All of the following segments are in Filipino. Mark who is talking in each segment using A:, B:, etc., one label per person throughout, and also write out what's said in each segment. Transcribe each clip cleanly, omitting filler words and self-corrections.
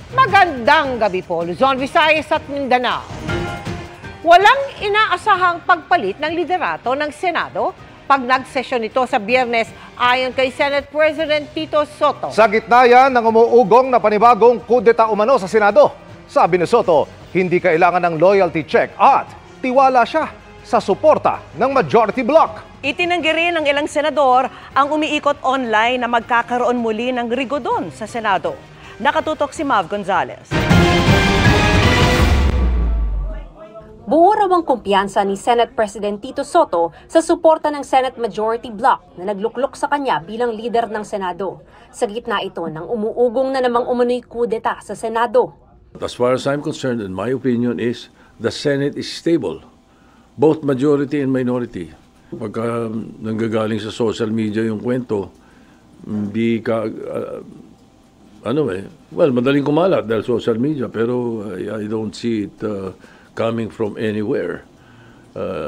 A: Magandang gabi po, Luzon, Visayas at Mindanao. Walang inaasahang pagpalit ng liderato ng Senado pag nagsesyon ito sa Biyernes ayon kay Senate President Tito Soto.
B: Sa gitna yan ng umuugong na panibagong kudeta umano sa Senado, sabi ni Soto, hindi kailangan ng loyalty check at tiwala siya sa suporta ng majority bloc.
C: Itinanggi rin ng ilang senador ang umiikot online na magkakaroon muli ng rigodon sa Senado. Nakatutok si Mav Gonzalez.
D: Buo raw ang kumpiyansa ni Senate President Tito Soto sa suporta ng Senate Majority Bloc na nagluklok sa kanya bilang leader ng Senado. Sa gitna ito ng umuugong na namang umano'y kudeta sa Senado.
E: As far as I'm concerned, and my opinion is, the Senate is stable. Both majority and minority. Pagka nanggagaling sa social media yung kwento, hindi ka, madaling kumalat dahil social media, pero I don't see it coming from anywhere.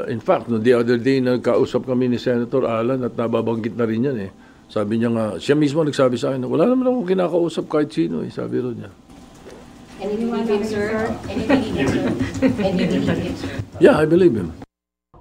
E: In fact, the other day, nagkausap kami ni Senator Alan at nababanggit na rin yan eh. Sabi niya nga, siya mismo nagsabi sa akin, wala naman akong kinakausap kahit sino eh, sabi rin niya.
F: And you believe him, sir? And you believe him, sir? And you believe him, sir?
E: Yeah, I believe him.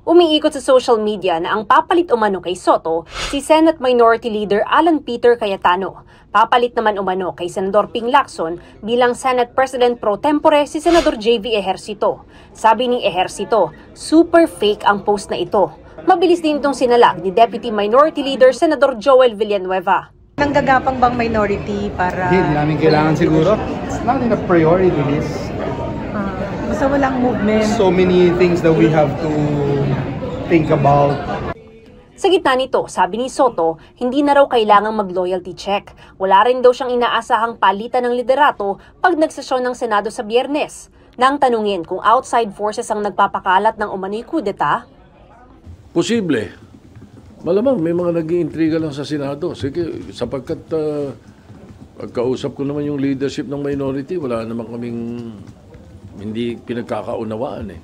D: Umiikot sa social media na ang papalit umano kay Soto, si Senate Minority Leader Alan Peter Cayetano. Papalit naman umano kay Senador Ping Lacson bilang Senate President pro tempore si Senador JV Ejercito. Sabi ni Ejercito, super fake ang post na ito. Mabilis din itong sinalag ni Deputy Minority Leader Senador Joel Villanueva.
G: Nanggagapang bang minority para...
H: Hindi namin kailangan siguro. It's not in a priority list.
G: Basta walang movement.
H: So many things that we have to think about.
D: Sa gitna nito, sabi ni Soto, hindi na raw kailangang mag-loyalty check. Wala rin daw siyang inaasahang palitan ng liderato pag nagsesyon ng Senado sa Biyernes. Nang tanungin kung outside forces ang nagpapakalat ng umano'y kudeta,
E: posible. Malamang may mga nag-iintriga lang sa Senado. Sige, sapagkat pagkausap ko naman yung leadership ng minority, wala naman kaming hindi pinagkakaunawaan eh.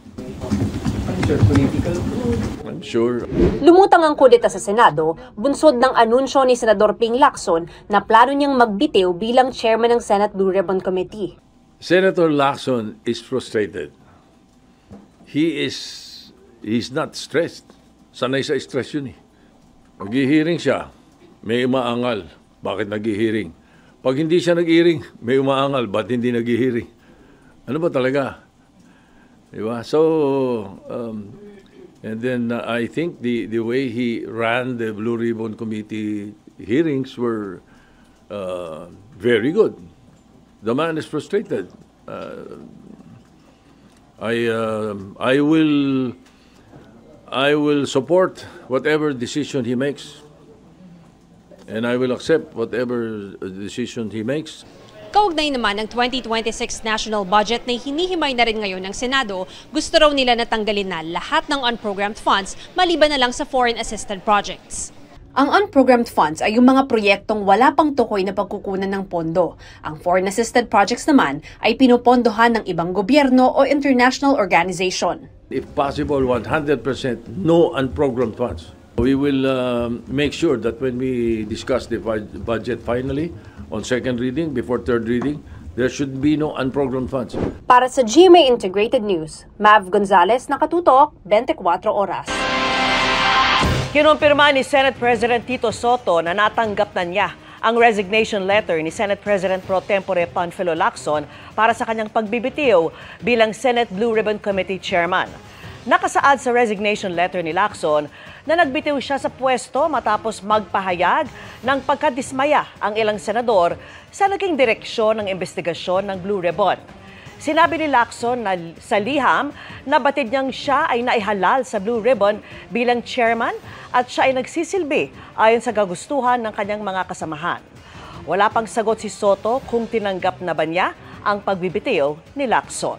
E: I'm sure.
D: Lumutang ang kudeta sa Senado, bunsod ng anunsyo ni Senador Ping Lacson na plano niyang magbitiw bilang chairman ng Senate Blue Ribbon Committee.
E: Senator Lacson is frustrated. He's not stressed. Sanay sa stress yun eh. Nag-hearing siya, may umaangal. Bakit nag-hearing? Pag hindi siya nag-hearing, may umaangal. Ba't hindi nag-hearing? Ano ba talaga? Diba? So, and then I think the way he ran the Blue Ribbon Committee hearings were very good. The man is frustrated. I will support whatever decision he makes, and I will accept whatever decision he makes.
D: Kaugnay naman ng 2026 national budget na hinihimay na rin ngayon ng Senado, gusto raw nila natanggalin na lahat ng unprogrammed funds maliban na lang sa foreign assisted projects. Ang unprogrammed funds ay yung mga proyektong wala pang tukoy na pagkukunan ng pondo. Ang foreign assisted projects naman ay pinupondohan ng ibang gobyerno o international organization.
E: If possible, 100% no unprogrammed funds. We will make sure that when we discuss the budget finally, on second reading, before third reading, there should be no unprogrammed funds.
D: Para sa GMA Integrated News, Mav Gonzalez, nakatutok, 24 oras.
C: Kinumpirma ni Senate President Tito Soto na natanggap na niya ang resignation letter ni Senate President pro tempore Panfilo Lacson para sa kanyang pagbibitiw bilang Senate Blue Ribbon Committee Chairman. Nakasaad sa resignation letter ni Lacson na nagbitiw siya sa pwesto matapos magpahayag ng pagkadismaya ang ilang senador sa naging direksyon ng investigasyon ng Blue Ribbon. Sinabi ni Lacson na sa liham na batid niyang siya ay naihalal sa Blue Ribbon bilang chairman at siya ay nagsisilbi ayon sa kagustuhan ng kanyang mga kasamahan. Wala pang sagot si Soto kung tinanggap na ba niya ang pagbibitiw ni Lacson.